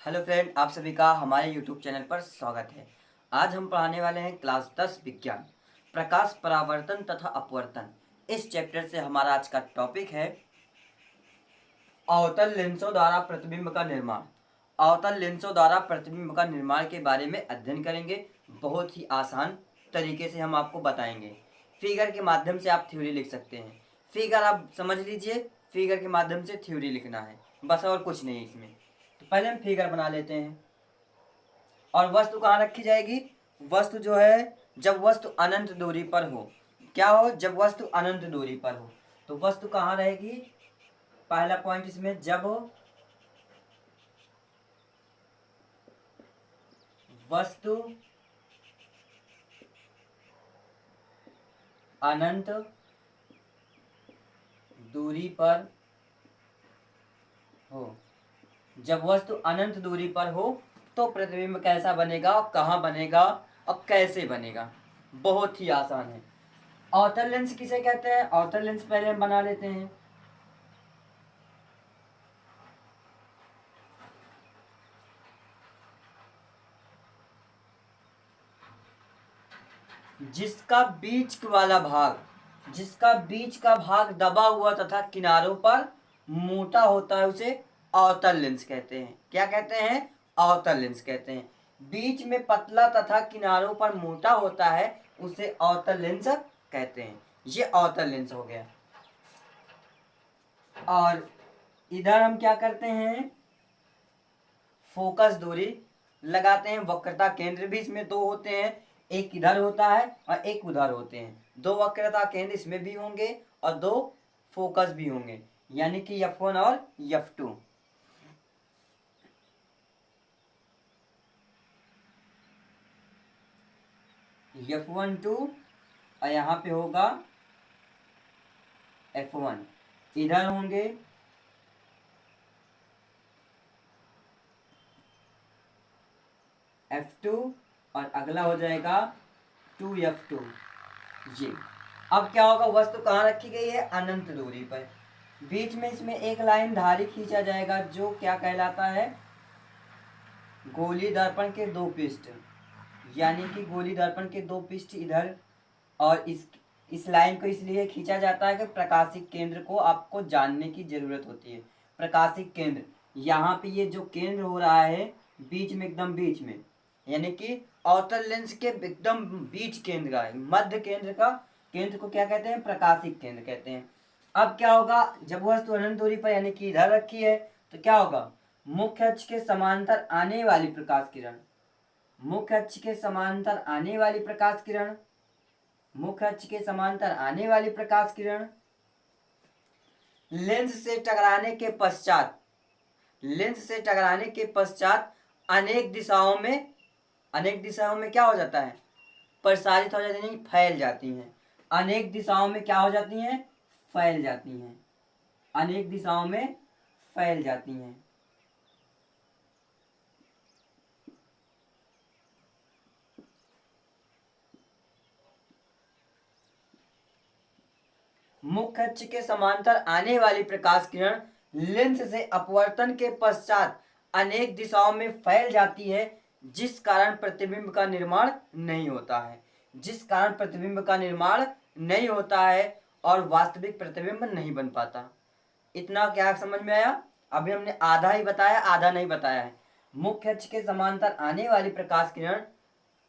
Hello friend, आप सभी का हमारे यूट्यूब चैनल पर स्वागत है। आज हम पढ़ाने वाले हैं क्लास 10 विज्ञान, प्रकाश परावर्तन तथा अपवर्तन। इस चैप्टर से हमारा आज का टॉपिक है अवतल लेंसों द्वारा प्रतिबिंब का निर्माण। अवतल लेंसों द्वारा प्रतिबिंब का निर्माण के बारे में अध्ययन करेंगे। बहुत ही आसान तरीके से हम आपको बताएंगे। फिगर के माध्यम से आप थ्योरी लिख सकते हैं। फिगर आप समझ लीजिए, फिगर के माध्यम से थ्योरी लिखना है, बस और कुछ नहीं इसमें। तो पहले हम फिगर बना लेते हैं। और वस्तु कहाँ रखी जाएगी? वस्तु जो है, जब वस्तु अनंत दूरी पर हो। क्या हो? जब वस्तु अनंत दूरी पर हो। तो वस्तु कहाँ रहेगी? पहला पॉइंट इसमें, जब वस्तु अनंत दूरी पर हो। जब वस्तु अनंत दूरी पर हो तो प्रतिबिंब कैसा बनेगा, कहाँ बनेगा और कैसे बनेगा? बहुत ही आसान है। अवतल लेंस किसे कहते हैं? अवतल लेंस पहले हम बना लेते हैं। जिसका बीच का भाग दबा हुआ तथा किनारों पर मोटा होता है उसे अवतल लेंस कहते हैं। क्या कहते हैं? अवतल लेंस कहते हैं। बीच में पतला तथा किनारों पर मोटा होता है उसे अवतल लेंस कहते हैं। ये अवतल लेंस हो गया। और इधर हम क्या करते हैं? फोकस दूरी लगाते हैं। वक्रता केंद्र भी इसमें दो होते हैं, एक इधर होता है और एक उधर होते हैं। दो वक्रता केंद्र इसमें भी होंगे और दो फोकस भी होंगे, यानी कि F1 और F2। F1 2 और यहाँ पे होगा F1। इधर होंगे F2 और अगला हो जाएगा 2F2। ये अब क्या होगा? वस्तु कहाँ रखी गई है? अनंत दूरी पर। बीच में इसमें एक लाइन धारी खींचा जाएगा जो क्या कहलाता है? गोली दर्पण के दो पृष्ठ, यानी कि गोली दर्पण के दो पृष्ठ इधर। और इस लाइन को इसलिए खींचा जाता है कि प्रकाशिक केंद्र को आपको जानने की जरूरत होती है। प्रकाशिक केंद्र यहाँ पे, ये जो केंद्र हो रहा है बीच में, एकदम बीच में, यानी कि अवतल लेंस के एकदम बीच केंद्र का है, मध्य केंद्र का केंद्र को क्या कहते हैं? प्रकाशिक केंद्र कहते हैं। अब क्या होगा? जब वस्तु अनंत दूरी पर यानी कि इधर रखी है तो क्या होगा? मुख्य अक्ष के समांतर आने वाली प्रकाश किरण, मुख्य अक्ष के समांतर आने वाली प्रकाश किरण, मुख्य अक्ष के समांतर आने वाली प्रकाश किरण लेंस से टकराने के पश्चात, लेंस से टकराने के पश्चात अनेक दिशाओं में क्या हो जाता है? प्रसारित हो जाती है, फैल जाती हैं। अनेक दिशाओं में क्या हो जाती हैं? फैल जाती हैं। अनेक दिशाओं में फैल जाती हैं। मुख्य अक्ष के समांतर आने वाली प्रकाश किरण लेंस से अपवर्तन के पश्चात अनेक दिशाओं में फैल जाती है, जिस कारण प्रतिबिंब का निर्माण नहीं होता है। जिस कारण प्रतिबिंब का निर्माण नहीं होता है और वास्तविक प्रतिबिंब नहीं बन पाता। इतना क्या समझ में आया? अभी हमने आधा ही बताया, आधा नहीं बताया है। मुख्य अक्ष के समांतर आने वाली प्रकाश किरण,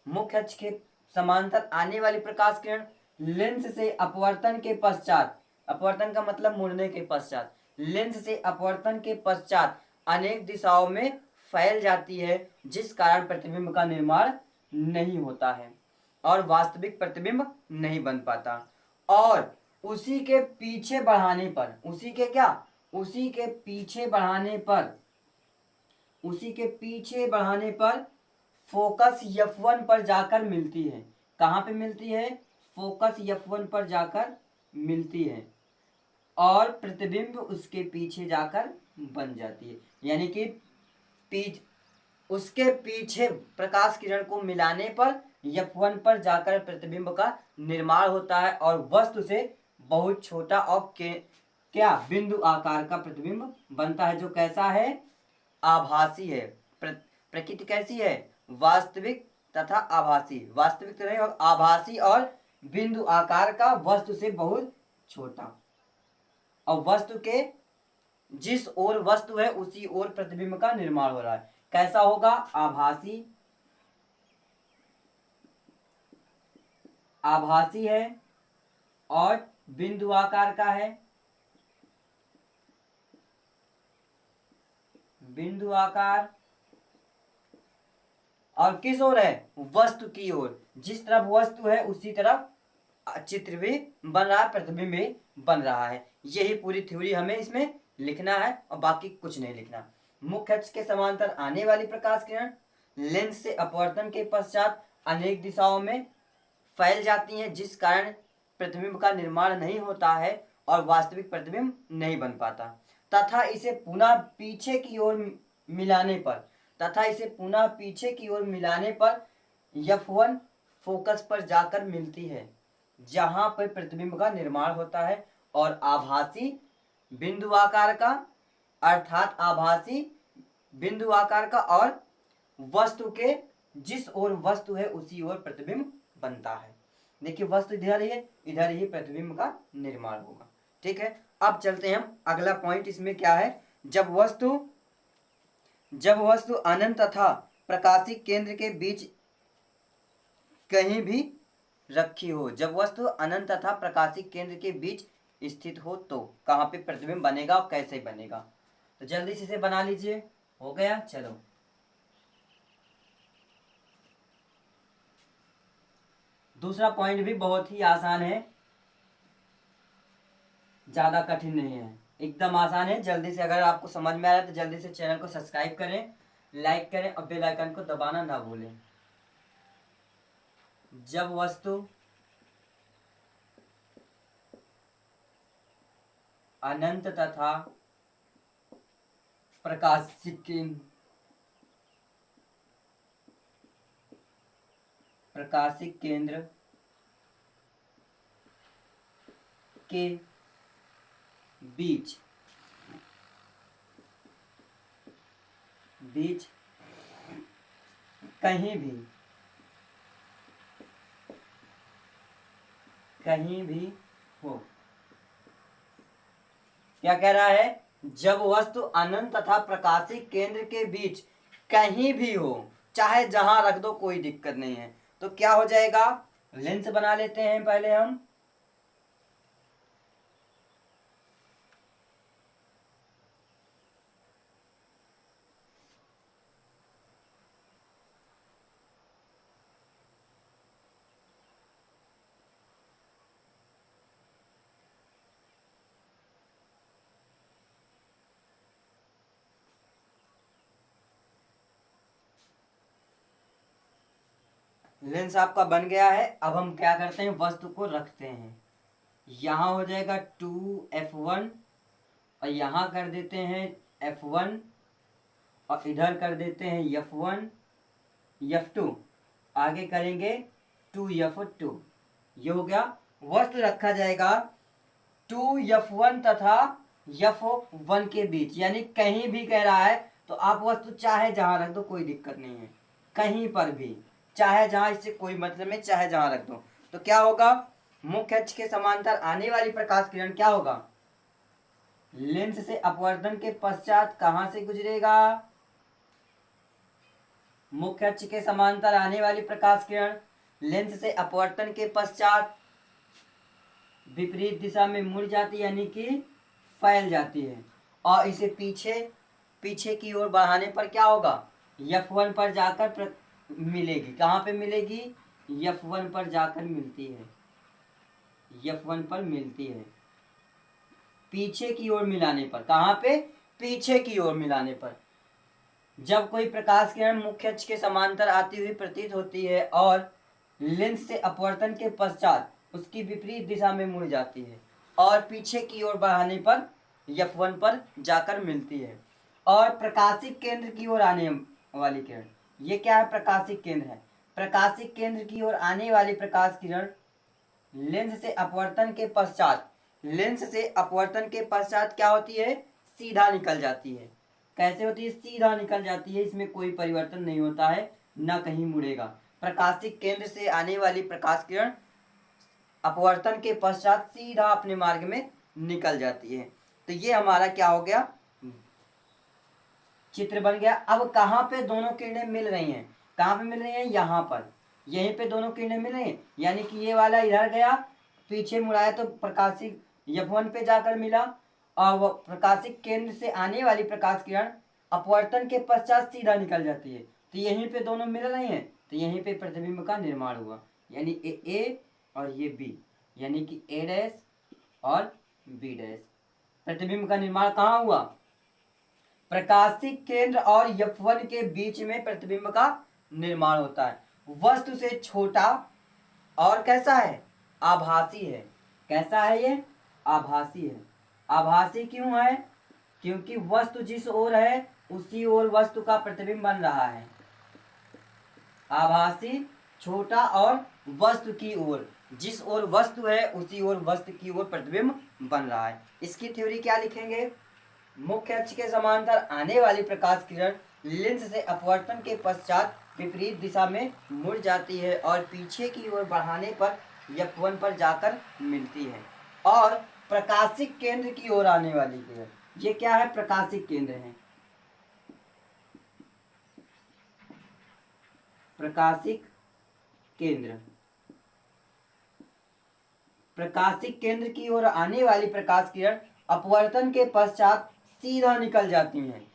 मुख्य अक्ष के समांतर आने वाली प्रकाश किरण लेंस से अपवर्तन के पश्चात, अपवर्तन का मतलब मुड़ने के पश्चात, लेंस से अपवर्तन के पश्चात अनेक दिशाओं में फैल जाती है, जिस कारण प्रतिबिंब का निर्माण नहीं होता है और वास्तविक प्रतिबिंब नहीं बन पाता। और उसी के पीछे बढ़ाने पर, उसी के क्या, उसी के पीछे बढ़ाने पर, उसी के पीछे बढ़ाने पर फोकस F1 पर जाकर मिलती है। कहाँ पे मिलती है? फोकस F1 पर जाकर मिलती है और प्रतिबिंब उसके पीछे जाकर बन जाती है, यानी कि उसके पीछे प्रकाश किरण को मिलाने पर F1 पर जाकर प्रतिबिंब का निर्माण होता है और वस्तु से बहुत छोटा और क्या बिंदु आकार का प्रतिबिंब बनता है, जो कैसा है? आभासी है। प्रकृति कैसी है, वास्तविक तथा आभासी, वास्तविक तो नहीं और आभासी और बिंदु आकार का, वस्तु से बहुत छोटा, और वस्तु के जिस ओर वस्तु है उसी ओर प्रतिबिंब का निर्माण हो रहा है। कैसा होगा, आभासी, आभासी है और बिंदु आकार का है, बिंदु आकार, और किस ओर है, वस्तु की ओर, जिस तरफ वस्तु है उसी तरफ चित्र भी बन रहा है, प्रतिबिंब भी बन रहा है। यही पूरी थ्योरी हमें इसमें लिखना है और बाकी कुछ नहीं लिखना। मुख्य अक्ष के समांतर आने वाली प्रकाश किरण लेंस से अपवर्तन के पश्चात अनेक दिशाओं में फैल जाती हैं, जिस कारण प्रतिबिंब का निर्माण नहीं होता है और वास्तविक प्रतिबिंब नहीं बन पाता, तथा इसे पुनः पीछे की ओर मिलाने पर, तथा इसे पुनः पीछे की ओर मिलाने पर F1 फोकस पर जाकर मिलती है, जहां पर प्रतिबिंब का निर्माण होता है, और आभासी बिंदु आकार का, अर्थात आभासी बिंदु आकार का, और वस्तु के जिस ओर वस्तु है उसी ओर प्रतिबिंब बनता है। देखिए वस्तु इधर ही है, इधर ही प्रतिबिंब का निर्माण होगा। ठीक है, अब चलते हैं हम अगला पॉइंट। इसमें क्या है, जब वस्तु अनंत तथा प्रकाशिक केंद्र के बीच कहीं भी रखी हो, जब वस्तु अनंत तथा प्रकाशिक केंद्र के बीच स्थित हो तो कहाँ पे प्रतिबिंब बनेगा और कैसे बनेगा। तो जल्दी से इसे बना लीजिए। हो गया, चलो दूसरा पॉइंट भी बहुत ही आसान है, ज्यादा कठिन नहीं है, एकदम आसान है। जल्दी से अगर आपको समझ में आ रहा है तो जल्दी से चैनल को सब्सक्राइब करें, लाइक करें और बेल आइकन को दबाना ना भूलें। जब वस्तु अनंत तथा प्रकाशिक केंद्र के बीच कहीं भी हो, क्या कह रहा है, जब वस्तु अनंत तथा प्रकाशिक केंद्र के बीच कहीं भी हो, चाहे जहां रख दो कोई दिक्कत नहीं है, तो क्या हो जाएगा, लेंस बना लेते हैं पहले हम। लेंस आपका बन गया है। अब हम क्या करते हैं, वस्तु को रखते हैं। यहाँ हो जाएगा 2F1 और यहाँ कर देते हैं F1 और इधर कर देते हैं F1 F2, आगे करेंगे 2F2। ये हो गया, वस्तु रखा जाएगा 2F1 तथा F1 के बीच, यानी कहीं भी कह रहा है तो आप वस्तु चाहे जहां रख दो कोई दिक्कत नहीं है, कहीं पर भी, चाहे जहां, इससे कोई मतलब नहीं, चाहे जहां रख दो। तो क्या होगा, मुख्य अक्ष के समांतर आने वाली प्रकाश किरण क्या होगा, लेंस से अपवर्तन के पश्चात कहां से गुजरेगा, मुख्य अक्ष के समांतर आने वाली प्रकाश किरण लेंस से अपवर्तन के पश्चात विपरीत दिशा में मुड़ जाती है, यानी कि फैल जाती है, और इसे पीछे की ओर बढ़ाने पर क्या होगा, F1 पर जाकर मिलेगी। कहाँ पे मिलेगी, F1 पर जाकर मिलती है, F1 पर मिलती है, पीछे की ओर मिलाने पर। कहाँ पे, पीछे की ओर मिलाने पर। जब कोई प्रकाश किरण मुख्य अक्ष के समांतर आती हुई प्रतीत होती है और लेंस से अपवर्तन के पश्चात उसकी विपरीत दिशा में मुड़ जाती है और पीछे की ओर बढ़ाने पर F1 पर जाकर मिलती है, और प्रकाशिक केंद्र की ओर आने वाली किरण, ये क्या है, प्रकाशिक केंद्र है। प्रकाशिक केंद्र की ओर आने वाली प्रकाश किरण लेंस से अपवर्तन के पश्चात क्या होती है, सीधा निकल जाती है, कैसे होती है, सीधा निकल जाती है, इसमें कोई परिवर्तन नहीं होता है, ना कहीं मुड़ेगा। प्रकाशिक केंद्र से आने वाली प्रकाश किरण अपवर्तन के पश्चात सीधा अपने मार्ग में निकल जाती है। तो ये हमारा क्या हो गया, चित्र बन गया। अब कहाँ पे दोनों किरणें मिल रही हैं, कहाँ पे मिल रही हैं, यहाँ पर, यहीं पे दोनों किरणें मिल रही हैं, यानी कि ये वाला इधर गया, पीछे मुड़ाया तो प्रकाशिक F1 पे जाकर मिला, और वह प्रकाशिक केंद्र से आने वाली प्रकाश किरण अपवर्तन के पश्चात सीधा निकल जाती है। तो यहीं पे दोनों मिल रही हैं, तो यहीं पे प्रतिबिंब का निर्माण हुआ, यानी ए और ये बी, यानी कि ए डैश और बी डैश। प्रतिबिंब का निर्माण कहाँ हुआ, प्रकाशिक केंद्र और F1 के बीच में प्रतिबिंब का निर्माण होता है। वस्तु से छोटा और कैसा है, आभासी है। कैसा है ये, आभासी है। आभासी क्यों है, क्योंकि वस्तु जिस ओर है उसी ओर वस्तु का प्रतिबिंब बन रहा है। आभासी, छोटा और वस्तु की ओर, जिस ओर वस्तु है उसी ओर वस्तु की ओर प्रतिबिंब बन रहा है। इसकी थ्योरी क्या लिखेंगे, मुख्य अक्ष के समांतर आने वाली प्रकाश किरण लेंस से अपवर्तन के पश्चात विपरीत दिशा में मुड़ जाती है और पीछे की ओर बढ़ाने पर F1 पर जाकर मिलती है। और प्रकाशिक केंद्र की ओर आने वाली किरण, ये क्या है, प्रकाशिक केंद्र है। प्रकाशिक केंद्र, प्रकाशिक केंद्र की ओर आने वाली प्रकाश किरण अपवर्तन के पश्चात सीधा निकल जाती हैं।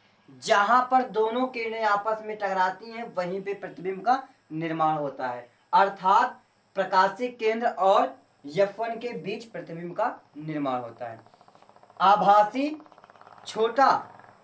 जहां पर दोनों किरणें आपस में टकराती हैं वहीं पे प्रतिबिंब का निर्माण होता है, अर्थात प्रकाशिक केंद्र और F1 के बीच प्रतिबिंब का निर्माण होता है। आभासी, छोटा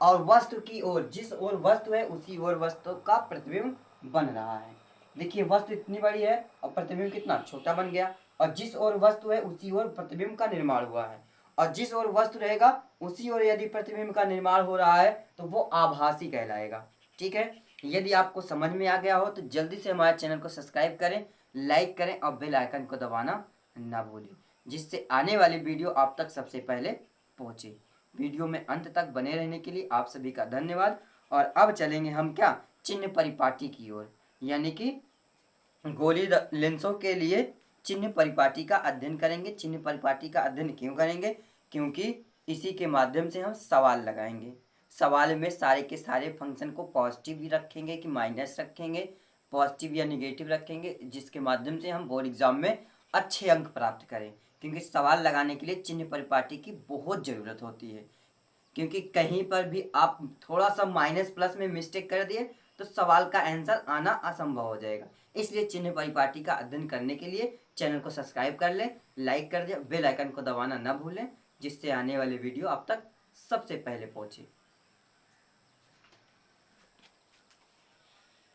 और वस्तु की ओर, जिस ओर वस्तु है उसी ओर वस्तु का प्रतिबिंब बन रहा है। देखिए वस्तु इतनी बड़ी है और प्रतिबिंब कितना छोटा बन गया, और जिस ओर वस्तु है उसी ओर प्रतिबिंब का निर्माण हुआ है, और जिस ओर वस्तु रहेगा उसी ओर यदि प्रतिबिंब का निर्माण हो रहा है तो वो आभासी कहलाएगा। ठीक है, यदि आपको समझ में आ गया हो तो जल्दी से हमारे चैनल को सब्सक्राइब करें, लाइक करें और बेल आइकन को दबाना ना भूलें, जिससे आने वाली वीडियो आप तक सबसे पहले पहुंचे। वीडियो में अंत तक बने रहने के लिए आप सभी का धन्यवाद। और अब चलेंगे हम क्या, चिन्ह परिपाटी की ओर, यानी कि गोली लेंसों के लिए चिन्ह परिपाटी का अध्ययन करेंगे। चिन्ह परिपाटी का अध्ययन क्यों करेंगे, क्योंकि इसी के माध्यम से हम सवाल लगाएंगे। सवाल में सारे के सारे फंक्शन को पॉजिटिव भी रखेंगे कि माइनस रखेंगे, पॉजिटिव या निगेटिव रखेंगे, जिसके माध्यम से हम बोर्ड एग्जाम में अच्छे अंक प्राप्त करें। क्योंकि सवाल लगाने के लिए चिन्ह परिपाटी की बहुत ज़रूरत होती है, क्योंकि कहीं पर भी आप थोड़ा सा माइनस प्लस में मिस्टेक कर दिए तो सवाल का आंसर आना असंभव हो जाएगा। इसलिए चिन्ह परिपाटी का अध्ययन करने के लिए चैनल को सब्सक्राइब कर लें, लाइक कर दें, बेल आइकन को दबाना न भूलें, जिससे आने वाले वीडियो आप तक सबसे पहले पहुंचे।